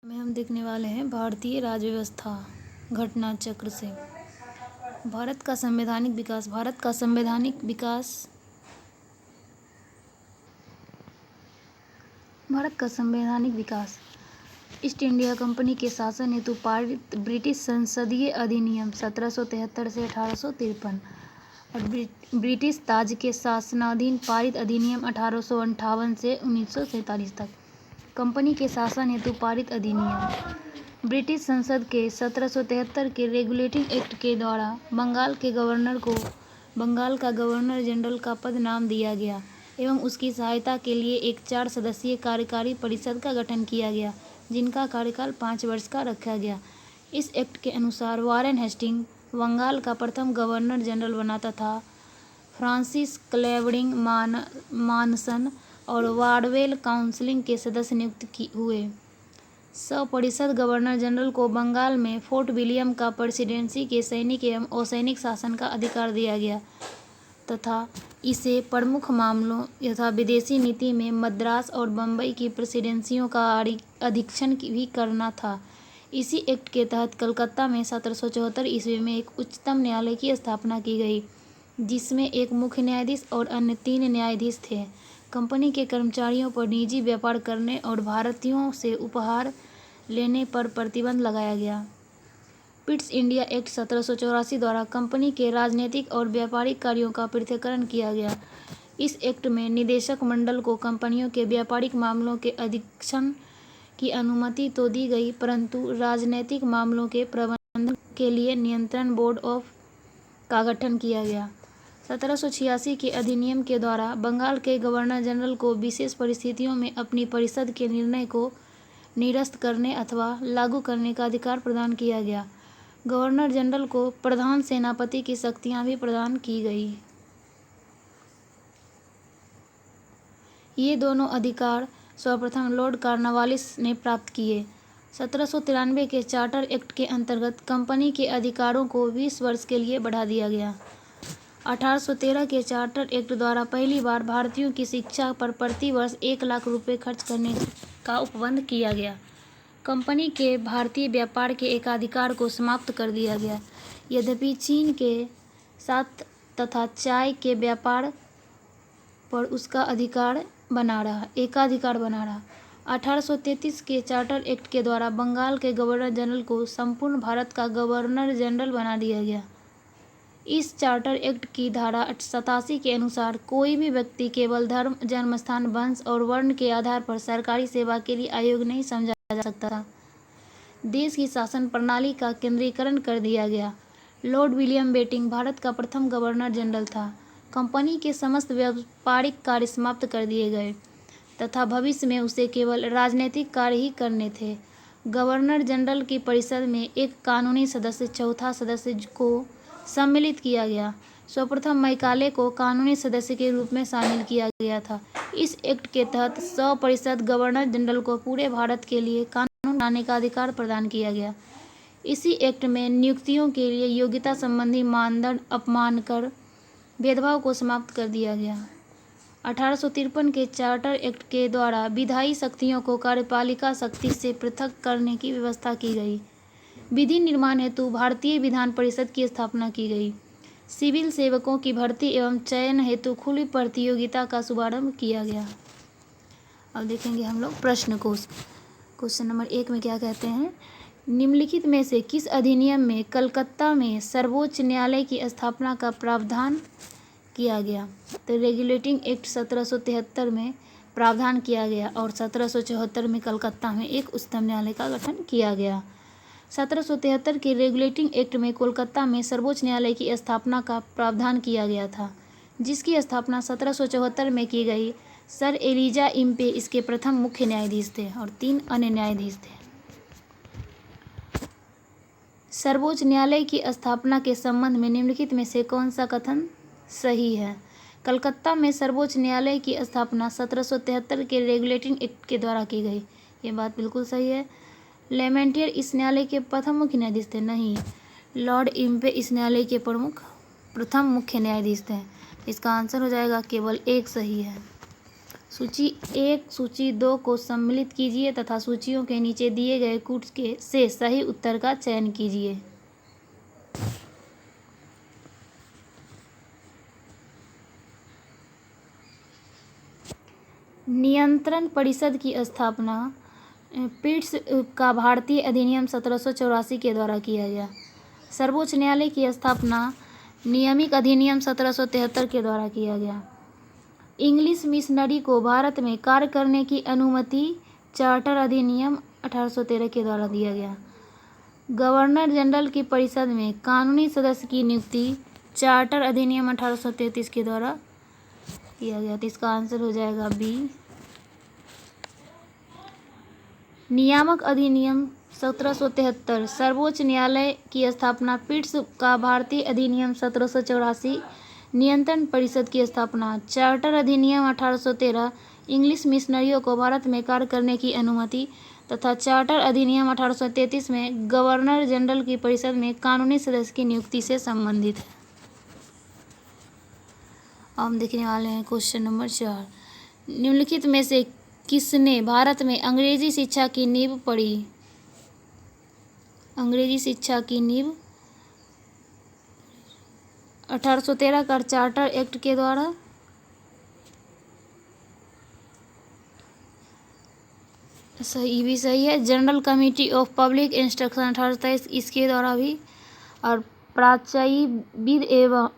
में हम देखने वाले हैं भारतीय राज्य व्यवस्था घटना चक्र से। भारत का संवैधानिक विकास ईस्ट इंडिया कंपनी के शासन हेतु पारित ब्रिटिश संसदीय अधिनियम 1773 से 1853 और ब्रिटिश ताज के शासनाधीन पारित अधिनियम 1858 से 1947 तक। कंपनी के शासन हेतु पारित अधिनियम। ब्रिटिश संसद के 1773 के रेगुलेटिंग एक्ट के द्वारा बंगाल के गवर्नर को बंगाल का गवर्नर जनरल का पद नाम दिया गया एवं उसकी सहायता के लिए एक 4 सदस्यीय कार्यकारी परिषद का गठन किया गया, जिनका कार्यकाल 5 वर्ष का रखा गया। इस एक्ट के अनुसार वारेन हेस्टिंग बंगाल का प्रथम गवर्नर जनरल बना तथा फ्रांसिस क्लेवेलैंड मॉनसन और वार्डवेल काउंसिल के सदस्य नियुक्त हुए। परिषद गवर्नर जनरल को बंगाल में फोर्ट विलियम का प्रेसिडेंसी के सैनिक एवं असैनिक शासन का अधिकार दिया गया तथा इसे प्रमुख मामलों यथा विदेशी नीति में मद्रास और बम्बई की प्रेसिडेंसियों का अधीक्षण भी करना था। इसी एक्ट के तहत कलकत्ता में 1774 ईस्वी में एक उच्चतम न्यायालय की स्थापना की गई, जिसमें एक मुख्य न्यायाधीश और अन्य 3 न्यायाधीश थे। कंपनी के कर्मचारियों पर निजी व्यापार करने और भारतीयों से उपहार लेने पर प्रतिबंध लगाया गया। ईस्ट इंडिया एक्ट 1784 द्वारा कंपनी के राजनीतिक और व्यापारिक कार्यों का पृथक्करण किया गया। इस एक्ट में निदेशक मंडल को कंपनियों के व्यापारिक मामलों के अधीक्षण की अनुमति तो दी गई, परंतु राजनीतिक मामलों के प्रबंधन के लिए नियंत्रण बोर्ड का गठन किया गया। 1786 के अधिनियम के द्वारा बंगाल के गवर्नर जनरल को विशेष परिस्थितियों में अपनी परिषद के निर्णय को निरस्त करने अथवा लागू करने का अधिकार प्रदान किया गया। गवर्नर जनरल को प्रधान सेनापति की शक्तियां भी प्रदान की गई। ये दोनों अधिकार सर्वप्रथम लॉर्ड कॉर्नवालिस ने प्राप्त किए। 1793 के चार्टर एक्ट के अंतर्गत कंपनी के अधिकारों को 20 वर्ष के लिए बढ़ा दिया गया। 1813 के चार्टर एक्ट द्वारा पहली बार भारतीयों की शिक्षा पर प्रति वर्ष 1 लाख रुपये खर्च करने का उपबंध किया गया। कंपनी के भारतीय व्यापार के एकाधिकार को समाप्त कर दिया गया। यद्यपि चीन के साथ तथा चाय के व्यापार पर उसका एकाधिकार बना रहा। 1833 के चार्टर एक्ट के द्वारा बंगाल के गवर्नर जनरल को संपूर्ण भारत का गवर्नर जनरल बना दिया गया। इस चार्टर एक्ट की धारा 87 के अनुसार कोई भी व्यक्ति केवल धर्म, जन्मस्थान, वंश और वर्ण के आधार पर सरकारी सेवा के लिए अयोग्य नहीं समझा जा सकता था। देश की शासन प्रणाली का केंद्रीकरण कर दिया गया। लॉर्ड विलियम बेंटिक भारत का प्रथम गवर्नर जनरल था। कंपनी के समस्त व्यापारिक कार्य समाप्त कर दिए गए तथा भविष्य में उसे केवल राजनीतिक कार्य ही करने थे। गवर्नर जनरल की परिषद में एक कानूनी सदस्य, चौथा सदस्य को सम्मिलित किया गया। सर्वप्रथम मैकाले को कानूनी सदस्य के रूप में शामिल किया गया था। इस एक्ट के तहत परिषद गवर्नर जनरल को पूरे भारत के लिए कानून बनाने का अधिकार प्रदान किया गया। इसी एक्ट में नियुक्तियों के लिए योग्यता संबंधी मानदंड अपमानकर भेदभाव को समाप्त कर दिया गया। 1853 के चार्टर एक्ट के द्वारा विधायी शक्तियों को कार्यपालिका शक्ति से पृथक करने की व्यवस्था की गई। विधि निर्माण हेतु भारतीय विधान परिषद की स्थापना की गई। सिविल सेवकों की भर्ती एवं चयन हेतु खुली प्रतियोगिता का शुभारंभ किया गया। अब देखेंगे हम लोग प्रश्न कोश। क्वेश्चन नंबर 1 में क्या कहते हैं, निम्नलिखित में से किस अधिनियम में कलकत्ता में सर्वोच्च न्यायालय की स्थापना का प्रावधान किया गया? तो रेगुलेटिंग एक्ट 1773 में प्रावधान किया गया और 1774 में कलकत्ता में एक उच्चतम न्यायालय का गठन किया गया। 1773 के रेगुलेटिंग एक्ट में कोलकाता में सर्वोच्च न्यायालय की स्थापना का प्रावधान किया गया था, जिसकी स्थापना 1774 में की गई। सर एलिजा इम्पे इसके प्रथम मुख्य न्यायाधीश थे और 3 अन्य न्यायाधीश थे। सर्वोच्च न्यायालय की स्थापना के संबंध में निम्नलिखित में से कौन सा कथन सही है? कलकत्ता में सर्वोच्च न्यायालय की स्थापना 1773 के रेगुलेटिंग एक्ट के द्वारा की गई। ये बात बिल्कुल सही है। लेमेंटियर इस न्यायालय के प्रथम मुख्य न्यायाधीश थे? नहीं, लॉर्ड इम्पे इस न्यायालय के प्रथम मुख्य न्यायाधीश थे। इसका आंसर हो जाएगा केवल 1 सही है। सूची 1 सूची 2 को सम्मिलित कीजिए तथा सूचियों के नीचे दिए गए कूट से सही उत्तर का चयन कीजिए। नियंत्रण परिषद की स्थापना पिट्स का भारतीय अधिनियम 1784 के द्वारा किया गया। सर्वोच्च न्यायालय की स्थापना नियामक अधिनियम 1773 के द्वारा किया गया। इंग्लिश मिशनरी को भारत में कार्य करने की अनुमति चार्टर अधिनियम 1813 के द्वारा दिया गया। गवर्नर जनरल की परिषद में कानूनी सदस्य की नियुक्ति चार्टर अधिनियम 1833 के द्वारा किया गया। तो इसका आंसर हो जाएगा बी। नियामक अधिनियम 1773 सर्वोच्च न्यायालय की स्थापना पिट्स का भारतीय अधिनियम 1784 नियंत्रण परिषद की स्थापना चार्टर अधिनियम 1813 इंग्लिश मिशनरियों को भारत में कार्य करने की अनुमति तथा चार्टर अधिनियम 1833 में गवर्नर जनरल की परिषद में कानूनी सदस्य की नियुक्ति से संबंधित है। अब हम देखने वाले हैं क्वेश्चन नंबर 4। निम्नलिखित में से किसने भारत में अंग्रेजी शिक्षा की नींव पड़ी? अंग्रेजी शिक्षा की नींव 1813 का चार्टर एक्ट के द्वारा, सही भी सही है। General committee of public instruction 1823 इसके द्वारा भी, और प्राच्यविद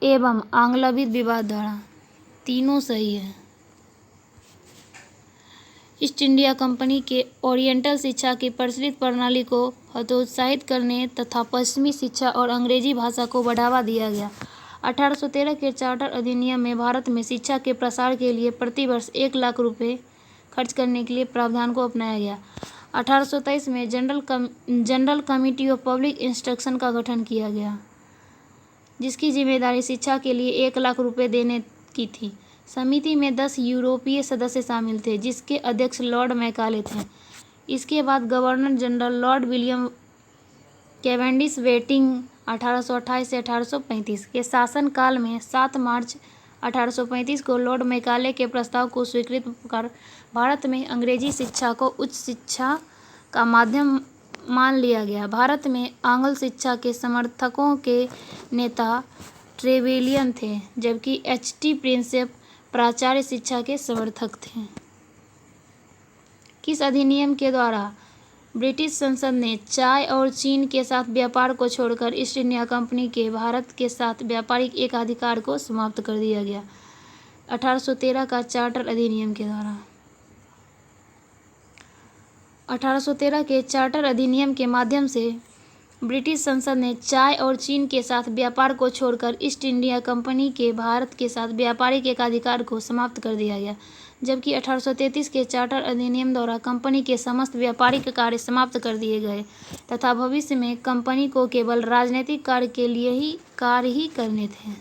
एवं आंग्लविद विवाद द्वारा, तीनों सही है। ईस्ट इंडिया कंपनी के ओरिएंटल शिक्षा की प्रचलित प्रणाली को हतोत्साहित करने तथा पश्चिमी शिक्षा और अंग्रेजी भाषा को बढ़ावा दिया गया। 1813 के चार्टर अधिनियम में भारत में शिक्षा के प्रसार के लिए प्रतिवर्ष 1 लाख रुपये खर्च करने के लिए प्रावधान को अपनाया गया। 1823 में general committee of public instruction का गठन किया गया, जिसकी जिम्मेदारी शिक्षा के लिए 1 लाख रुपये देने की थी। समिति में 10 यूरोपीय सदस्य शामिल थे, जिसके अध्यक्ष लॉर्ड मैकाले थे। इसके बाद governor general Lord William Cavendish waiting 1828 से 1835 के शासनकाल में 7 मार्च 1835 को लॉर्ड मैकाले के प्रस्ताव को स्वीकृत कर भारत में अंग्रेजी शिक्षा को उच्च शिक्षा का माध्यम मान लिया गया। भारत में आंग्ल शिक्षा के समर्थकों के नेता ट्रेवेलियन थे, जबकि एच.टी. प्रिंसेप प्राचार्य शिक्षा के समर्थक थे। किस अधिनियम के द्वारा ब्रिटिश संसद ने चाय और चीन के साथ व्यापार को छोड़कर ईस्ट इंडिया कंपनी के भारत के साथ व्यापारिक एकाधिकार को समाप्त कर दिया गया? 1813 का चार्टर अधिनियम के द्वारा। 1813 के चार्टर अधिनियम के माध्यम से ब्रिटिश संसद ने चाय और चीन के साथ व्यापार को छोड़कर ईस्ट इंडिया कंपनी के भारत के साथ व्यापारिक एकाधिकार को समाप्त कर दिया गया, जबकि 1833 के चार्टर अधिनियम द्वारा कंपनी के समस्त व्यापारिक कार्य समाप्त कर दिए गए तथा भविष्य में कंपनी को केवल राजनीतिक कार्य के लिए ही कार्य ही करने थे।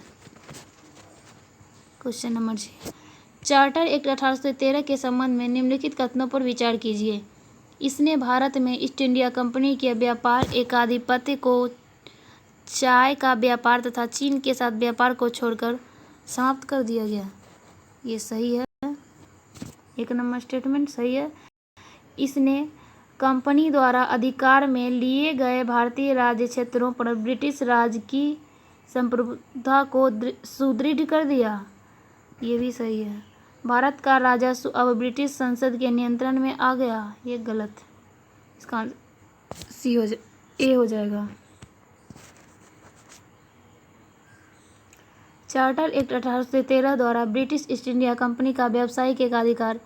Question number 6। चार्टर एक्ट 1813 के संबंध में निम्नलिखित कथनों पर विचार कीजिए। इसने भारत में ईस्ट इंडिया कंपनी के व्यापार एकाधिपत्य को चाय का व्यापार तथा चीन के साथ व्यापार को छोड़कर समाप्त कर दिया गया। ये सही है। 1 नंबर स्टेटमेंट सही है। इसने कंपनी द्वारा अधिकार में लिए गए भारतीय राज्य क्षेत्रों पर ब्रिटिश राज की संप्रभुता को सुदृढ़ कर दिया। ये भी सही है। भारत का राजस्व अब ब्रिटिश संसद के नियंत्रण में आ गया। ये गलत, इसका ए हो जाएगा। चार्टर एक्ट 1813 द्वारा ब्रिटिश ईस्ट इंडिया कंपनी का व्यावसायिक एकाधिकार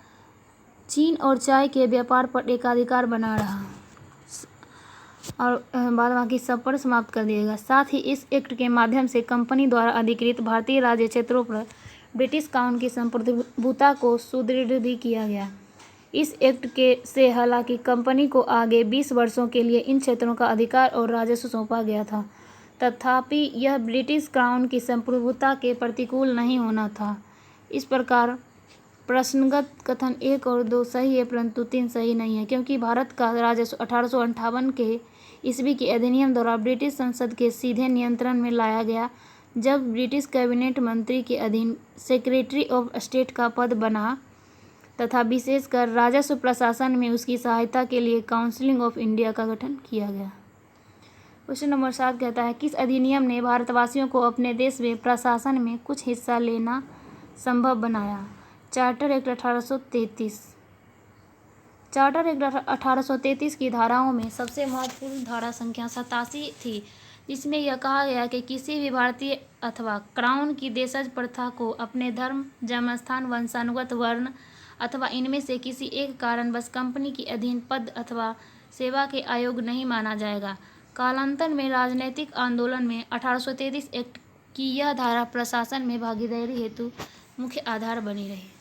चीन और चाय के व्यापार पर एकाधिकार बना रहा और बाद बाकी सब पर समाप्त कर दिएगा। साथ ही इस एक्ट के माध्यम से कंपनी द्वारा अधिकृत भारतीय राज्य क्षेत्रों पर ब्रिटिश काउंट की संप्रभुता को सुदृढ़ भी किया गया। इस एक्ट के से हालांकि कंपनी को आगे 20 वर्षों के लिए इन क्षेत्रों का अधिकार और राजस्व सौंपा गया था, तथापि यह ब्रिटिश क्राउन की संप्रभुता के प्रतिकूल नहीं होना था। इस प्रकार प्रश्नगत कथन 1 और 2 सही है, परंतु 3 सही नहीं है, क्योंकि भारत का राजस्व 1858 के ईस्वी के अधिनियम द्वारा ब्रिटिश संसद के सीधे नियंत्रण में लाया गया, जब ब्रिटिश कैबिनेट मंत्री के अधीन सेक्रेटरी ऑफ स्टेट का पद बना तथा विशेषकर राजस्व प्रशासन में उसकी सहायता के लिए काउंसिल ऑफ इंडिया का गठन किया गया। क्वेश्चन नंबर 7 कहता है, किस अधिनियम ने भारतवासियों को अपने देश में प्रशासन में कुछ हिस्सा लेना संभव बनाया? Charter act 1833। चार्टर एक्ट 1833 की धाराओं में सबसे महत्वपूर्ण धारा संख्या 87 थी, जिसमें यह कहा गया कि किसी भी भारतीय अथवा क्राउन की देशज प्रथा को अपने धर्म, जन्मस्थान, वंशानुगत वर्ण अथवा इनमें से किसी एक कारणवश कंपनी के अधीन पद अथवा सेवा के अयोग्य नहीं माना जाएगा। कालांतर में राजनीतिक आंदोलन में 1833 एक्ट की यह धारा प्रशासन में भागीदारी हेतु मुख्य आधार बनी रही।